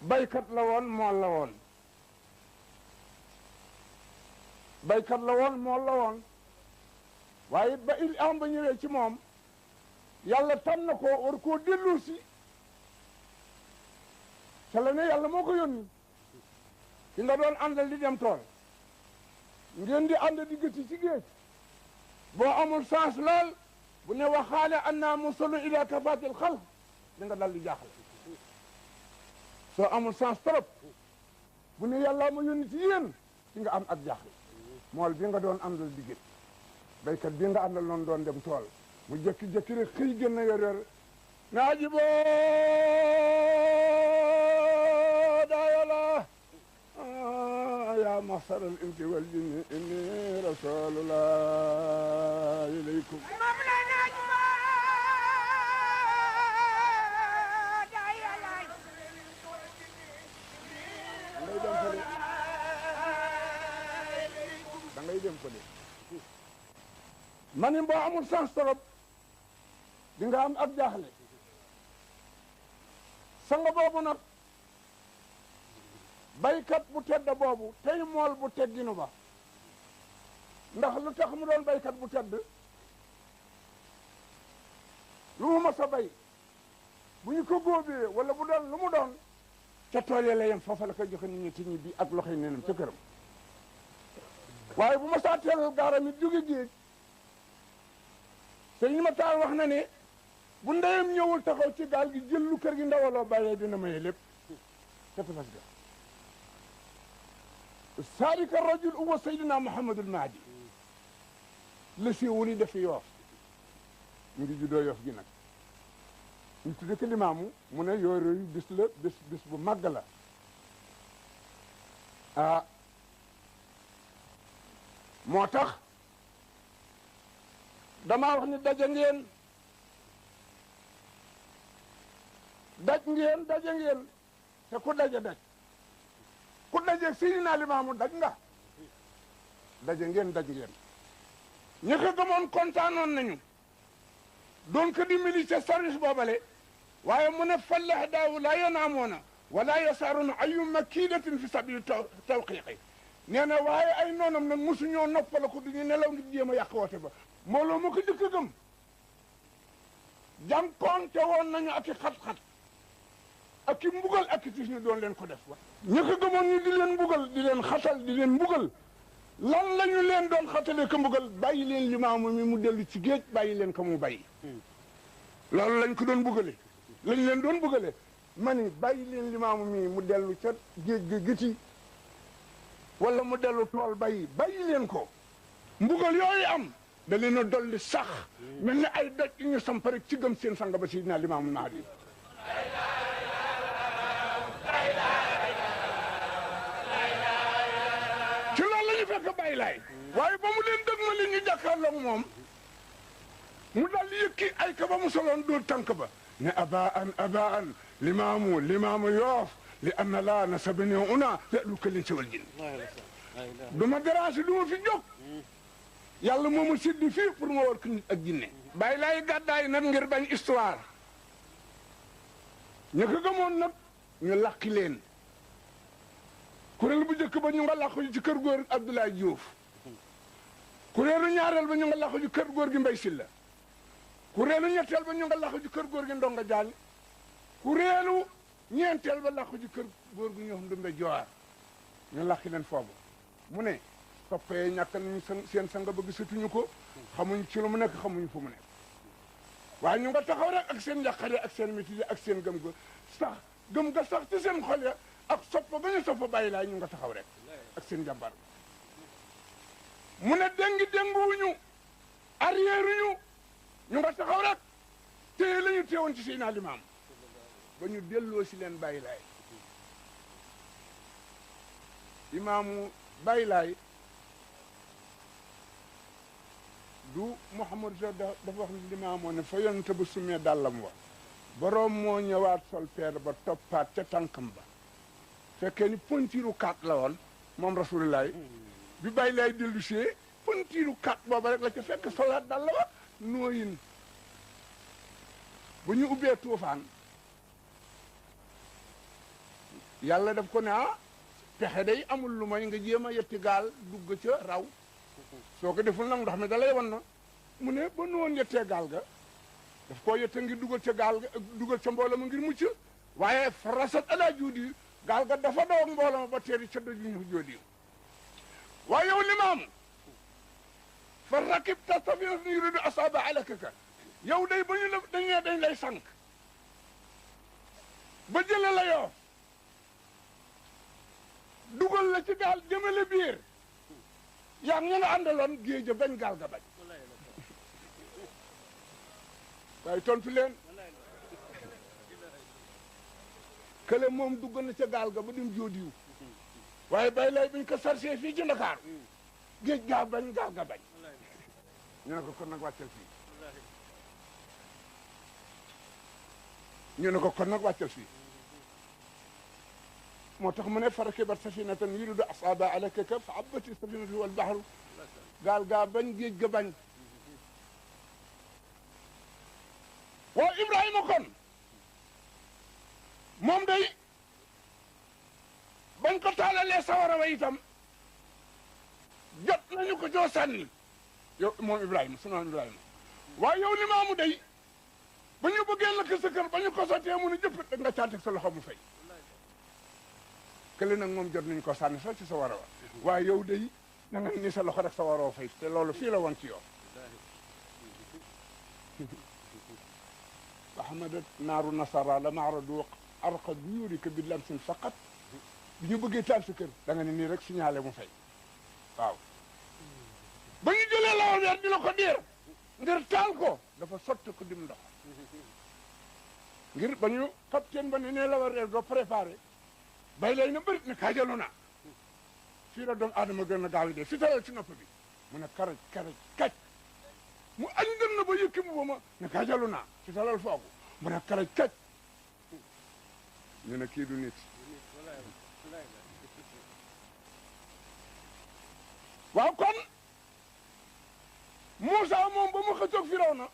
baykat la woon mool la woon baykat la woon mool la woon waaye ba il am ba ñëwee ci moom yàlla tànn ko war koo dellu si ca la ne yàlla moo ko yónni ki nga doon àndal di dem tool ngeen di ànd di gëti ci géej boo amul chance lool bu ne waxaale annaa musallu ila kafatil xalq di nga dal di jaaxle soo amul chance trop bu ne yàlla ma yónni ci yéen di nga am ak jaaxle mool bi nga doon àndal di géej baykat bi nga àndal noonu doon dem tool mu jékki-jékki rek xëy gën na yor naaji boo daayala ya maxsar al insi wal jinni inni rasulullah ilaykum da ngay dem ko de ma ni boo amul sens trop di nga am ak jaaxle sanga boobu nag baykat bu tedd boobu tey mool bu tegginu ba ndax lu tax mu doon baykat bu tedd lu mu mas a bay bu ñu ko góobee wala bu doon lu mu doon ca tool la yem foofa la koy joxe nit ñi ci ñibbi ak loxoy neenam ca këram waaye bu ma saa teelal gaaram it jóge géej sëñ ma taal wax na ne bu ndeyam ñëwul taxaw ci gaal gi jël lu kër gi ndawaloo bàyyee dina maye lépp ca tefes ga saalika rajul huwa sayyidina Muhammadul Mahdi la si wuli dafi Yoof ñu ngi juddoo Yoof gi nag ñu tudde ko limaamu mu ne yooyu bis la bis bu màgg la ah moo tax damaa wax ni daje ngeen te ku daje daj ku daje Seydina Limaamu daj nga daje ngeen ñi ko gëmoon kontaanoon nañu doon ko dimbali ca service boobale waaye mu ne fallax daawu laa yanaamoona wala yasaaruna ayu makiidatin fi sabili tawqiiqi nee na waaye ay noonam nag mosuñoo noppala ko duñu nelaw ngir jéem a yàq woote ba mbooloo mu ko jëkk a gëm jànkoonte woon nañu ak i xat-xat ak i mbugal ak i tis ñu doon leen ko def wa ñi ko gëmoon ñu di leen mbugal di leen xatal di leen mbugal lan la ñu leen doon xatalee ko mbugal bàyyi leen limaamu mi mu dellu ci géej bàyyi leen ko mu bàyyi loolu lañ ko doon mbugale lañ leen doon mbugale ma ni bàyyi leen limaamu mi mu dellu ca géej ga gëti wala mu dellu tool bàyyi leen ko mbugal yooyu am da leen a dolli sax mel ni ay doj ñu samp rek ci gëm seen sanga ba Seydina Limaamu Mahdi ci loolu la ñu fekk bàyyi laay waaye ba mu leen dëg ma li ñu jàkkaarloo moom mu dal di yëkki ay ka ba mu soloon dóor tànk ba ne abaan limaamu Yoof li anna laa nasabani una te lu këlin ci wal jin du ma déranger du ma fi jóg yàlla moo ma siddi fii pour ma war ko nit ak jinne bàyyi laay gàddaay nag ngir bañ histoire ña ko gëmoon nag ñu làqi leen kuréel bu njëkk ba ñu nga làqu ci kër góor Abdoulaye Diouf kuréelu ñaareel ba ñu nga làqu ci kër góor gi Mbay Silla kuréelu ñetteel ba ñu nga làqu ci kër góor gi Ndonga Jaan kuréelu ñeenteel ba làqu ci kër góor gi ñoo Ndumbe Jowaar ñu làqi leen foofu mu ne toppee ñàkk nañu seen sanga ba gisatuñu ko xamuñ ci lu mu nekk xamuñu fu mu nekk waaye ñu nga taxaw rek ak seen njàqare ak seen métier ak seen gëm ga sax gëm ga sax ci seen xol ya ak soppa ba ñu soppa bàyyi laay ñu nga taxaw rek ak seen jàmbar mu ne dénguwuñu arrière ñu nga taxaw rek téye la ñu téewoon ci Seydina Limaam ba ñu delloo si leen bàyyi laay imaamu bàyyi laay du Mouhamadou Sow dafa wax ni limaamoo ne fa yonente ba sumee dàllam wa boroom moo ñëwaat sol peer ba toppaat ca tànkam ba fekkee ni pontiru kaat la woon moom rasulilaay bi bàyyi laay dellu see pontiru kaat booba rek la ca fekk solaat dàll wa nooyin bu ñu ubbee tuufaan yàlla daf ko ne pexe day amul lu may nga jéem a yetti gaal dugg ca raw soo ko deful nag ndox mi da lay wan na mu ne ba nu woon yettee gaal ga daf koo yette ngir dugal ca gaal ga dugal ca mbooloo ma ngir mucc waaye farasat ala juudi gaal ga dafa daw ak mbooloo ma ba teeri ca doj ñu joodi waaye yow limaamu fa rakibta safinatan yuridu asaaba alakaka yow day ba ñu la dañ lay sànq ba jële la yoo dugal la ci gaal jëmale biir yaa ngi nga àndaloon géej bañ gaal ga bañ waaye tontu leen kële moom dugg na ca gaal ga ba dim joodiwu waaye bay lay buñ ko sarcee fii ci Ndakaaru géej gaa bañ gaal ga bañ ñu ne ko kon nag wàccal fii ñu ne ko kon nag wàccal fii moo tax mu ne farakibat safinatan yuridu asaaba alakaka fa abbati safinatu wal bahru gaal gaa bañ géej ga bañ waaw Ibrahima kon moom day bañ ko taalalee sawara wa itam jot nañu ko joo sànni yow moom Ibrahima su naan Ibrahima waaye yow Limaamu day ba ñu bëggee lakk sa kër ba ñu ko sottee mu ne jëpp da nga caatik sa loxo mu fay kële nag moom jot nañu ko sànni sax ci sa wara wa waaye yow day na nga ni sa loxo rek sa waroo fay te loolu fii la woon ci yow ahmadat naaru nasara la maaradu arqa buyurika bi lamsin faqat bi ñu bëggee taal sa kër da nga ne nii rek signalé mu fay waaw ba ñu jëlee lawal weer di la ko diir ngir taal ko dafa sotti ko dim ndox ngir ba ñu capitaine ba ne nee lawal weer doo préparé bay lay na bërit ne kaajalu na fii la doomu aadama gën a gaaw yi dee fi talal ci nopp bi mu ne karaj kaj mu añ gën na ba yëkki mu ba ma ne kaajalu naa fi talal foogu mu ne karaj kaj ñu ne kii du nit waaw kon Moussa moom ba mu xëccoog Firawna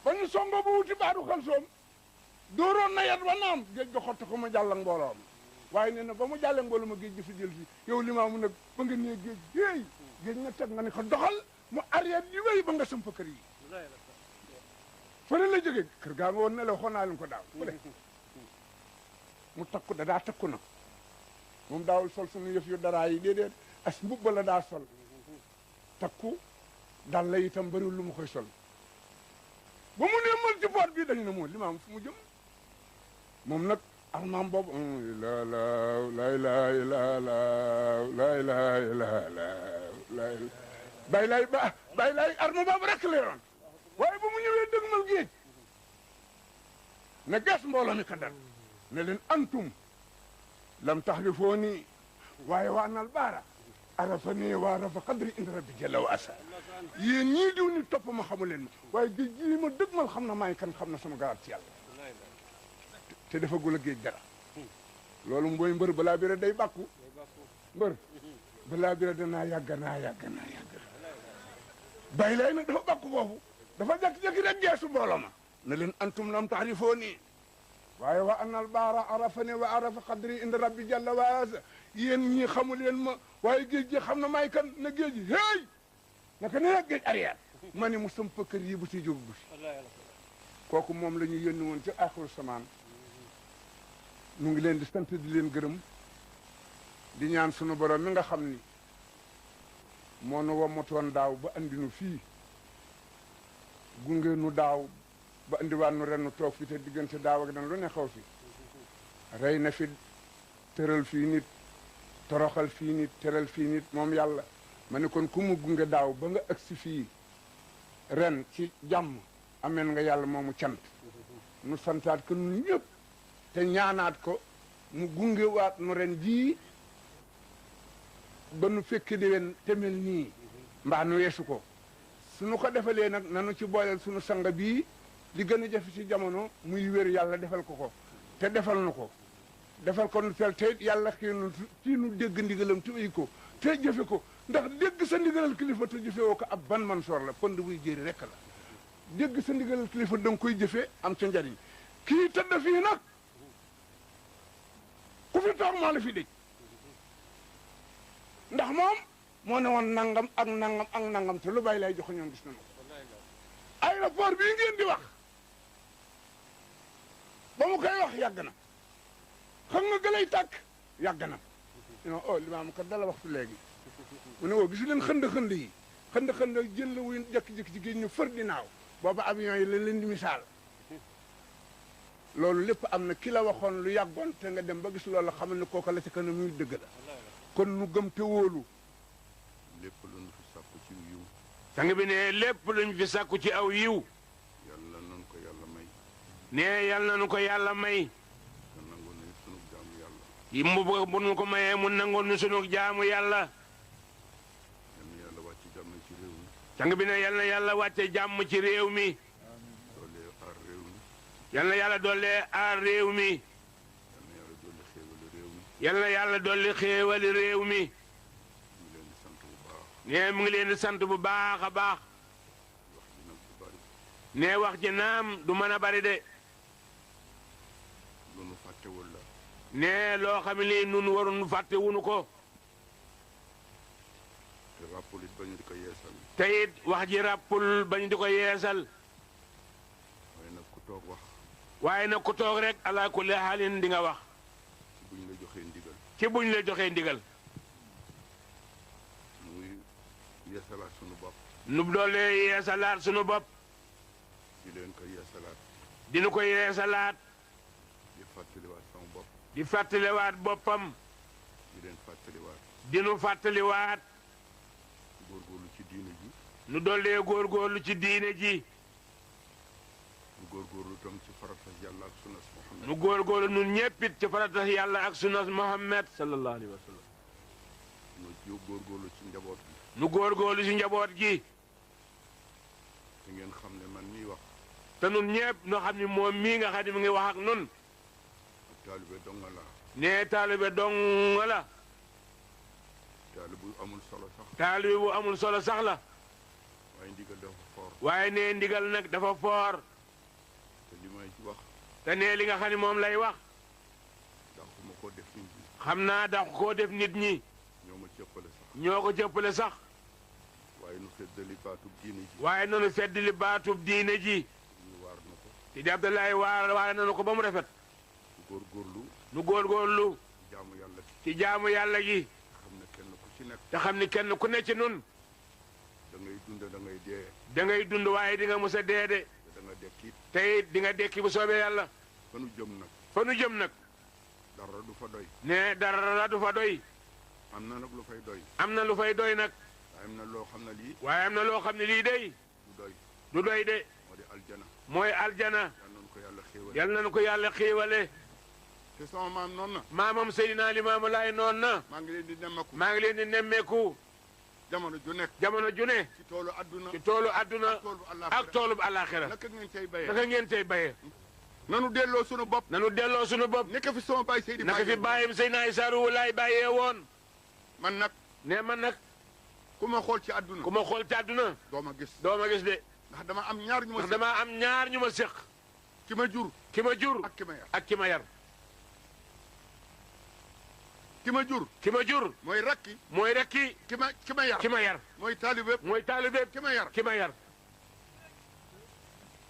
ba ñu songo bu wuti baadu Xalsoom dooroon na yat wa naam géej ga xotti ko ma jàll ak mbooloo ma waaye nee na ba mu jàllee mbooloo ma géej gi fi jël si yow Limaamu nag ba nga nee géej géej nga teg nga ne ko doxal mu arrière yi wéy ba nga samp kër yi fële la jógee kër gaa nga woon ne la waxoon naa leen ko daaw fële mu takku da daa takku nag moom daawul sol suñu yëf yu daraa yi déedéet as mbubba la daa sol takku dal la itam bëriwul lu mu koy sol ba mu nee mal ci boot bi dañu ne moo Limaam fu mu jëm moom nag armaam boobu la bay lay arma boobu rek la yoon waaye ba mu ñëwee dëgmal géej ne ges mbooloo mi ka dal ne leen antum lam taxrifoo nii waaye waa nal baara arafa nii waa arafa qadri inda rabbi jalla wa asa yéen ñii diw ni topp ma xamu leen ma waaye géej gii ma dëgmal xam na maay kan xam na sama garaat ci yàlla te dafa gul a géej dara loolu mooy mbër balaa bira day bàkku mbër balaa bira danaa yàgg bay lay nag dafa bàkku foofu dafa jékki-jékki rek geesu mbooloo ma ne leen antum lam taarifoo nii waaye wa annal baara arafani wa arafa qadri inda rabbi jalla wa asa yéen ñii xamu leen ma waaye géej gi xam na maay kan na géej gi hey naka ne rek géej arrière ma ne mu samp kër yi bu si jóg bu si kooku moom la ñu yónni woon ci axiru samaan nu ngi leen di sant di leen gërëm di ñaan sunu borom mi nga xam ni moo nu womatoon daaw ba andi nu fii gunge nu daaw ba andiwaat nu ren nu toog fi te diggante daaw ak dan lu ne xaw fi rey na fi tëral fii nit toroxal fii nit tëral fii nit moom yàlla ma ne kon ku mu gunge daaw ba nga agsi fii ren ci jàmm ameen nga yàlla moomu cant nu santaat ko nun ñëpp te ñaanaat ko mu gungewaat nu ren jii ba nu fekki déwén te mel nii mbaa nu weesu ko suñu ko defalee nag nanu ci booleel suñu sanga bii li gën a jafe ci jamono muy wér yàlla defal ko ko te defal nu ko defal ko nu tel te yàlla kii nu dégg ndigalam te wéy ko te jëfe ko ndax dégg sa ndigalal kilifa te jëfe woo ko ab ban man soor la pënd buy jéeri rekk la dégg sa ndigalal kilifa da nga koy jëfe am ca njariñ kii tëdd fii nag ku fi toog moo la fi dëj ndax moom moo ne woon nangam ak nangam ak nangam te lu bàyyi lay jox ñoom gis nañu ko aéroport bii ngeen di wax ba mu koy wax yàgg na xam nga gëlay tàkk yàgg na non oh limaam kat dala waxtu léegi mu ne woo gisu leen xënd yi xënd jël la wuy jëkki-jëkki ci géej ñu fër di naaw booba avion yi la leen di misaal loolu lépp am na ki la waxoon lu yàggoon te nga dem ba gis loolu xamal ne kooku la ci kanam muy dëgg la kon nu gëm te wóolu lépp lu ñu fi sàkku ci yiw sang bi ne lépp luñ fi sàkku ci aw yiw yàlla nañu ko yàlla may ne yàlla nañu ko yàlla may te nangu nañu sunu jaamu yàlla yi mu bu nu ko mayee mu nangoon nu sunu jaamu yàlla yal na yàlla wàcc jàmm ci réew mi sang bi ne yal na yàlla wàcce jàmm ci réew mi doole aar réew mi yal na yàlla dollee aar réew mi yal na yàlla dolli xéewali réew mi yal na yàlla dolli xéewali réew mi ñu leen di sant bu baax ne mu ngi leen di sant bu baax a baax wax ji nag bu bari ne wax ji naam du mën a bari de lu nu fàttewul la ne loo xam ne lii nun waruñu fàtte wunu ko te rapport it ba ñu di ko yeesal te it wax ji ràppul bañ di ko yeesal waaye nag ku toog wax waaye nag ku toog rek ala kulli xaalin di nga wax ci buñ la joxee ndigal ci buñ la joxee ndigal muy yeesalaat sunu bopp nu doolee yeesalaat sunu bopp di leen ko yeesalaat dinu ko yeesalaat di fàttaliwaat sama bopp di fàttaliwaat boppam di leen fàttaliwaat dinu fàttaliwaat góorgóorlu ci diine ji nu doolee góorgóorlu ci diine ji ñu góorgóorlu tam ci farata yàlla ak sunnas Muhammad nu góorgóorlu nun ñéppit ci farata yàlla ak sunnas Muhammad sallallahu alayhi wa sallam ñu jiw góorgóorlu ci njaboot gi nu góorgóorlu ci njaboot gi te ngeen xam ne man miy wax te nun ñépp noo xam ni moom mii nga xam ne mu ngi wax ak nun ak taalibe donga la nee taalibe dong la taalibe bu amul solo sax taalibe bu amul solo sax la waaye ndigal dafa foor waaye nee ndigal nag dafa foor te li may wax te nee li nga xam ne moom lay wax daxuma ko def nit ñi xam naa dax koo def nit ñi ñoo ma cëppale sax ñoo ko jëppale sax waaye nu feddali baatub diine ji waaye nanu feddli baatub diine ji ñu waar na ko te di Abdoulaye waare nanu ko ba mu rafet góorgóorlu nu góorgóorlu jaamu yàlla ci jaamu yàlla gi xam ne kenn ku ci nekk te xam ni kenn ku ne ci nun da ngay dund da ngay dee da ngay dund waaye di nga mos a dee de te da nga dekkiit te it di nga dekki bu soobee yàlla fa nu jëm nag fa nu jëm nag dara du fa doy ne dara du fa doy am na nag lu fay doy am na lu fay doy nag waaye am na loo xam ne lii waaye am na loo xam ne lii day du doy du doy de moo di aljana mooy aljana yal nañu ko yàlla xéewal yal nañu ko yàlla xiiwale te sama maam noonu na maamam Seydina Limaamu Laay noon na maa ngi leen di nemmaku maa ngi leen di nemmeeku jamono ju nekk jamono ju ne ci toolu adduna ci toolu adduna toolu ak toolu bu àllaaxira naka ngeen cay bayee naka ngeen tey bayee nanu delloo sunu bopp nanu delloo sunu bopp nekk fi sama baay Seydi naka fi bàyyim Seydina Issa Rouhou Laye bàyyee woon man nag ne man nag ku ma xool ci adduna ku ma xool ci àdduna doo ma gis doo ma gis de ndax dama am ñaar ñu ma ndax damaa am ñaar ñu ma séq ki ma jur ki ma jur ak ki ma yar ak ki ma yar ki ma jur ki ma jur mooy rakki mooy rek ki ma yar ki ma yar mooy taalibe mooy taalibe ki ma yar ki ma yar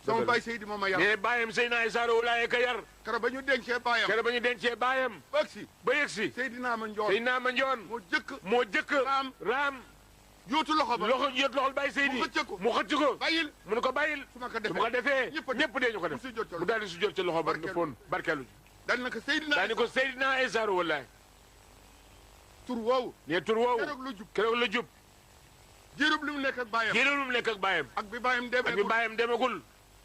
sama baay Seydi moo ma yar ne bàyyam Seydina Issa Rouhou Laye ka yar kara ba ñu dencee baayam kere ba ñu dencee bàyyam ba agsi ba yegg si Seydina ma njool Seydina ma njoon moo jëkk raam yóotu loxo ba loxo yot loxol bàyyi Seydi mu xëcc ko mu xëcc ko bàyyil mu ne ko bàyyil su ma ko su ma ko defee ñëpp dee ñu ko def mu sujjóot ca mu daal di sujjóot ca loxo ba barkeelu. foon barkeelu dal na ko Seydina daa ni ko Seydina Issa Rouhou Laye tur woowu ne tur woowu keroog lu jub keroog la jub jiirub li mu nekk ak baayam kii lu mu nekk ak bàyyam ak bi baayam demee ak bi bàyyam demagul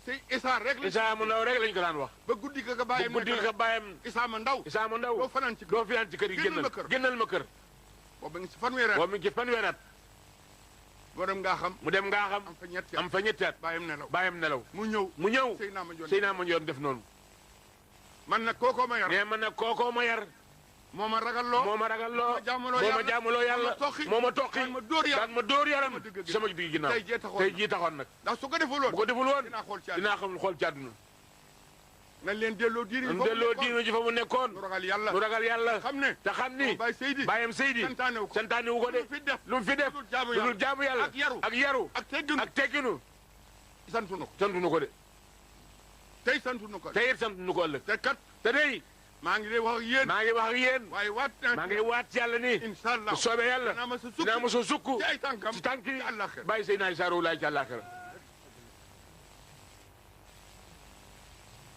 Sey Issa rek la Issa mu ndaw rek lañ ko daan wax ba guddi ga bu baayam guddi ka bàyyam Issa ma ndaw Issa mu ndaw doo fanaan ci kër doo fi naan ci kër yi Génnal ma génnal kër. génnal ma kër boobu ngi si fanweeri at boobu mi ngi ci fanweeri at moo dem ngaa xam mu dem ngaa xam am fa ñetti am at fa ñetti at baayam nelaw bàyyam nelaw mu ñëw mu ñëw Seydina ma njool Seydina ma njoon def noonu man nag kookoo ma yar nee man nag kookoo ma yar moo ma ragal loo moo ma ragal loo moo ma jaamuloo moo ma yàlla. jaamuloo yàlla moo ma toqi. moo ma toqi daan ma dóor yaram. daan ma dóor yaram sama digg sama digg ginnaaw tey jii taxoon tey jii taxoon nag ndax su ko deful woon bu ko deful woon dinaa xool ci àdduna. dinaa xam xool ci àdduna nañ leen delloo diine ñu delloo diine ji fa mu nekkoon. nu ragal yàlla. nu ragal yàlla. xam ne. te xam ni. Baye Seydi. Bayam Seydi. santaane wu ko de. lu mu fi def. lu dul jaamu yàlla. ak yaru. ak tegginu. santu nu ko. santu nu ko de. tey santu nu ko. tey it santu nu ko ëllëg. te kat. te day. maa ngi lay wax ak yéen. maa ngi wax ak yéen. waaye waat naa. maa ngi waat ci yàlla ni. incha allah bu soobee yàlla. dinaa ma sa sukk. ci ay tànkam ci tànk yi. ci àllaaxira. bàyyi Seydina Issa Rouhou Laye ci àllaaxira.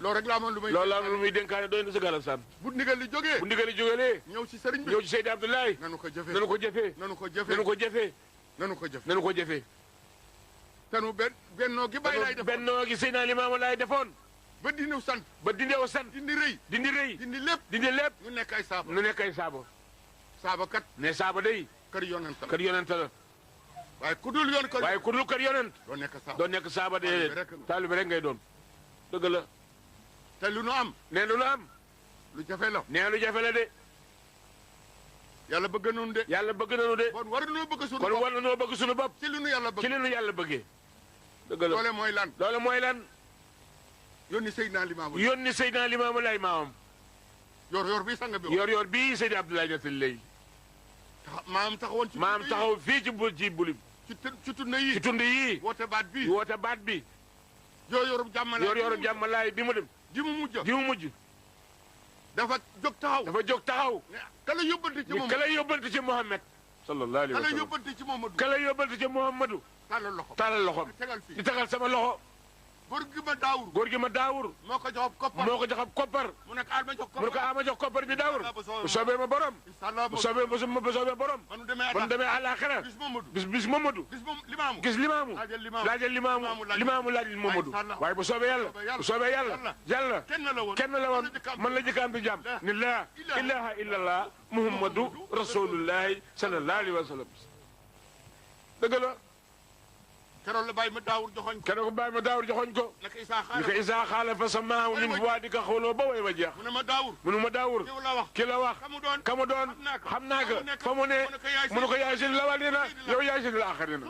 loolu rek laa amoon lu may. loolu laa lu muy dénkaane doy na sa garal san. bu ndigal li jógee. bu ndigal li jógelee. ñëw ci sëriñ bi. ñëw ci Seydi Abdoulaye. nanu ko jëfee. nanu ko jëfee. nanu ko jëfee. nanu ko jëfee. nanu ko jëfee. nanu ko jëfee. te nu bennoo gi Baye Laye defoon. bennoo gi Seydina Limaamu Laay defoon. ba dindiw sant. ba dindew sant. dindi rëy. dindi rëy. dindi lépp. dindi lépp. ñu nekk ay saaba. nu nekk ay saaba. saaba kat. ne saaba day. kër yonent la. kër yonent la. waaye ku dul yoon kër. waaye ku dul kër yonent. doo nekk saaba. doo nekk saaba de taalibe rek ngay doon. dëgg la. te lu nu am. nee lu nu am. lu jafe la. nee lu jafe la de. yàlla bëgg nañu de. yàlla bëgg nañu de. kon war nañoo bëgg suñu kon bopp. war nañoo bëgg suñu bopp. ci li nu yàlla bëgg. ci li nu yàlla bëggee. dëgg la loole mooy lan. loolu mooy lan. yónni Seydina Limaamu. yónni Seydina Limaamu Laay maamam. yor bii sang bi. yor bii Seydi Abdoulaye nettali léegi. maam taxawoon ci. maam taxaw fii ci bulib. ci tund yii. ci tund yii. woote baat bi. woote baat bi. yorub jàmmalaay. yorub jàmmalaay bi mu dem. ji mu mujj. ji mu mujj. dafa jóg taxaw. dafa jóg taxaw. kala yóbbante ci moom. kala yóbbante ci Muhammad. sallallahu alayhi wa sallam. kala yóbbante ci Muhammadu. kala yóbbante ci Muhammadu. tàllal loxo. tàllal loxoom. di tegal sama loxo. góor gi ma daawur. góor gi ma daawur. moo ko jox koppar. moo ko jox koppar. mu nekk aal ma jox koppar. mu ne ko ama jox koppar bi daawur. bu soobee ma borom. bu soobee borom. ba nu demee àllaaxira. bis Mamadou. bis Mamadou. bis moom Limaamu. gis Limaamu. laajal Limaamu laajal Mamadou. waaye bu soobee yàlla. bu soobee yàlla. kenn la woon man la jëkkaam di jàmm. ni laa ilaha illallah muhammadu rasulullahi sallallahu alayhi wa sallam. dëgg la. keroog la bàyyi ma daawur joxoñ ko. keroog bàyyi ma daawur joxoñ ko. naka Isaa xaala fa samaahu min fuwaadika xawloo ba way wa jeex. mu ne ma daawur. ki la wax. ka mu doon xam naa ko. fa mu ne mu ne ko yaay seen lawalina yow yaay seen laaxarina.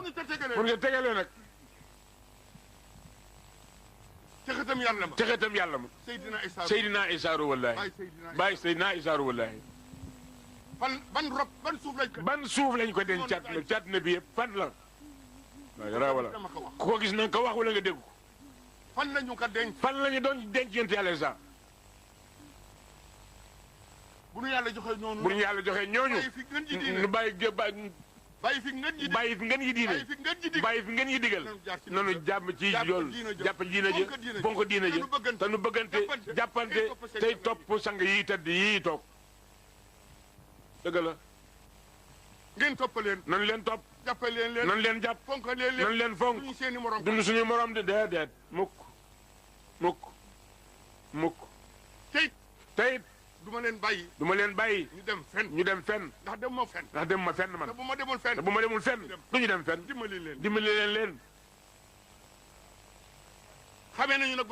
mun nga tegalee nag. texetam yàlla ma. texetam yàlla ma. Seydina Issa Rouhou Laye. bàyyi Seydina Issa Rouhou Laye. ban suuf lañ ko denc cat na bi yëpp fan la. wala ku ko gis na nga ko wax wala nga dégg ko. fan la ñu ko denc. fan la ñu doon denc yonent yàlla Isa. bu nu yàlla joxee ñooñu. bu nu yàlla joxee ñooñu. nu bàyyi fi ngeen ji diine. bàyyi fi ngeen ji diine. bàyyi fi ngeen ji digal. nanu jàmm ci yool jàpp diine ji bonk diine ji te nu bëggante jàppante tey topp sang yi tëdd yii toog. dëgg la. ngeen topp leen. nanu leen topp. jàppale leen nan leen jàpp fonk leen nan leen fonk duñu seeni morom. duñu suñu morom de déedéet mukk. tey du ma leen bàyyi. ñu dem fenn. ndax dem ma fenn man. te bu ma demul fenn. duñu dem fenn. dimbali leen. xamee nañu nag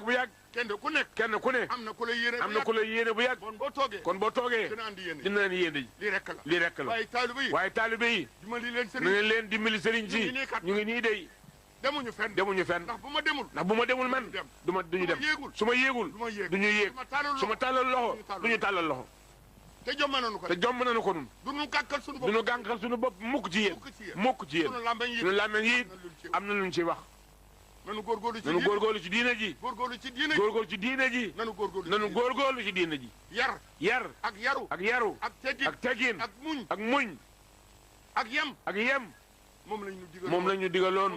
bu yàgg. kenn ku ne. am na ku la yéene bu yàgg. kon boo toogee. dina leen yéene ji. lii rek la. waaye taalibe yi. dimbali sëriñ si. ñu ngi nii dey. demuñu fenn. ndax bu ma demul man. duñu dem. su ma yéegul. duñu yéeg. su ma tàllal loxo. duñu tàllal loxo. te jomb nañu ko nun. duñu gànkal suñu bopp mukk ci yéen. suñu làmmeñ yi am na luñ ci wax. nanu góorgóorlu ci diine ji. góorgóorlu ci diine ji. nanu góorgóorlu ci diine ji. yar. ak yaru. ak teggin. ak muñ. ak yem. moom lañ ñu digaloon.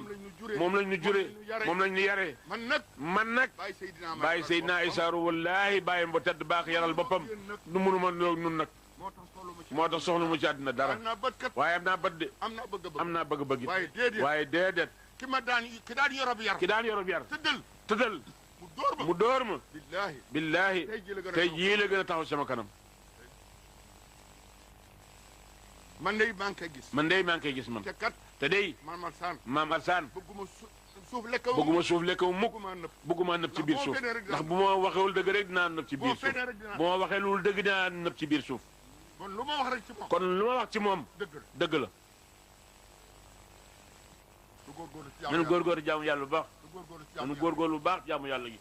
moom lañ ñu jure. moom lañ ñu yare. man nag. bàyyi Seydina Issa Rouhou Laye bàyyi ba tedd baax yaral boppam. nu mënuma nun nag. moo tax soxla mu ci àddina dara. waaye am naa bët de. am naa bëgg-bëgg. waaye déedéet. ki daan yorob yar. tëddal. mu dóor ma. billaahi tey jii la gën a taxaw sama kanam. man dey maa ngi koy gis. te dey. maam Alsaan. bëgguma suuf lekkaw mukk. bëgguma nëb ci biir suuf. ndax bu ma waxewul dëgg rek dinaa nëb ci biir suuf. bu ma waxee lu dëgg dinaa nëb ci biir suuf. kon lu ma wax ci moom. dëgg la. nanu góorgóorlu jaamu yàlla bu baax. nanu góorgóorlu bu baax jaamu yàlla gi.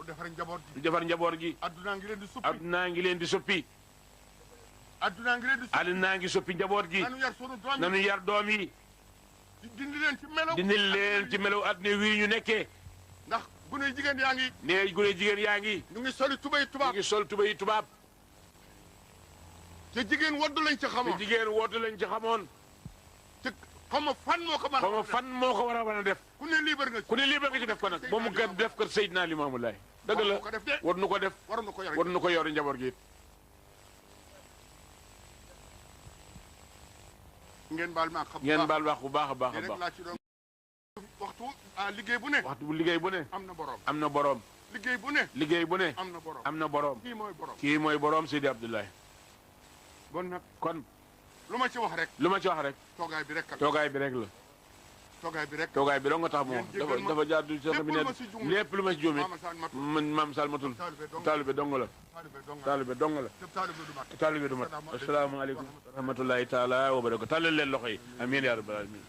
du defar njaboot gi du defar njaboot gi. addunaa ngi leen di suppi addunaa ngi leen di soppi. addunaa ngi leen di suppi addunaa ngi soppi njaboot gi. nanu yar sunu doom yi nanu yar doom yi. dindi leen ci melaw dindi leen ci melaw adduna wi ñu nekkee. ndax gune jigéen yaa ngi nee gune jigéen yaa ngi. ñu ngi soli tubay tubaab ñu ngi sol tubay tubaab. te jigéen woddu lañ ci xamoon te jigéen woddu lañ ci xamoon. te xam nga fan moo ko mën xaw ma fan moo ko war a mën a def. ku ne liibar nga ci ku ne liibar nga ci def ko nag ba mu gën def ko Seydina Limaamu Laay. dëgg la war nu ko def war nu ko yor war nu ko yor njaboot gi it. ngeen baal ma xam ngeen baal wax bu baax a baax a baax. laa ci doon waxtu liggéey bu ne. waxtu bu liggéey bu ne. am na borom am na borom. liggéey bu ne. liggéey bu ne. am na borom am na borom. kii mooy borom kii mooy borom Seydi Abdoulaye. bon nag kon. lu ma ci wax rek. lu ma ci wax rek. toogaay bi rek la toogaay bi rek la. toogaay bi rek. toogaay bi dong nga tax moom dafa jaar du sax bi ne lépp lu ma ci juumee man maam Sall matul. taalibe dong la. taalibe dong la. taalibe du mat. asalaamaaleykum wa rahmatulahi taala wa barakaatu tàllal leen loxo yi amiin yaa rabbal alamin.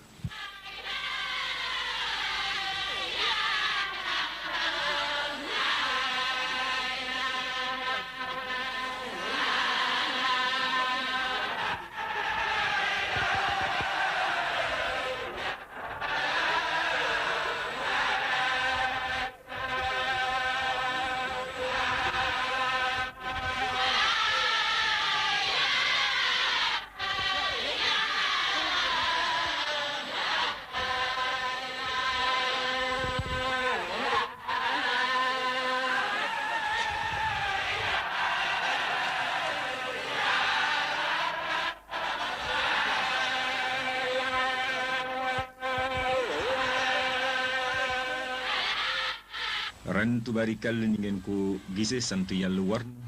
ren tubaarikàlla ni ngeen ko gisee sant yàlla war na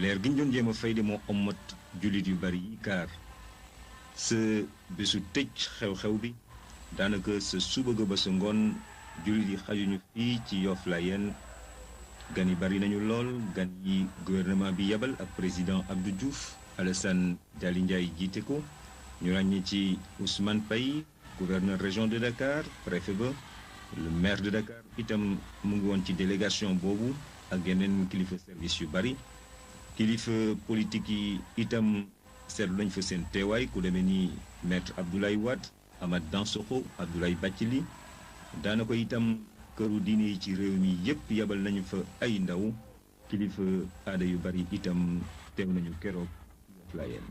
leer gi ñu doon jéem a fay de moo ommat jullit yu bari yi kaar sa bésu tëj xew-xew bi daanaka sa suba ga ba sa ngoon jullit yi xajuñu fii ci Yoff Layeen gan yi bari nañu lool gan yi gouvernement bi yebal ak président Abdou Diouf Alassane Dialy Ndiaye jiite ko ñu ràññee ci Ousmane Paye gouverneur région de Dakar préfet ba le maire de Dakar itam mu ngi woon ci délégation boobu ak yeneen kilifa service yu bari kilifa politique yi itam seetlu nañ fa seen teewaay ku demee ni maître Abdoulaye Wade Amath Dansokho Abdoulaye Bathily daanaka itam këru diine yi ci réew mi yépp yabal nañu fa ay ndaw kilifa aada yu bari itam teew nañu keroog Yoff Layeen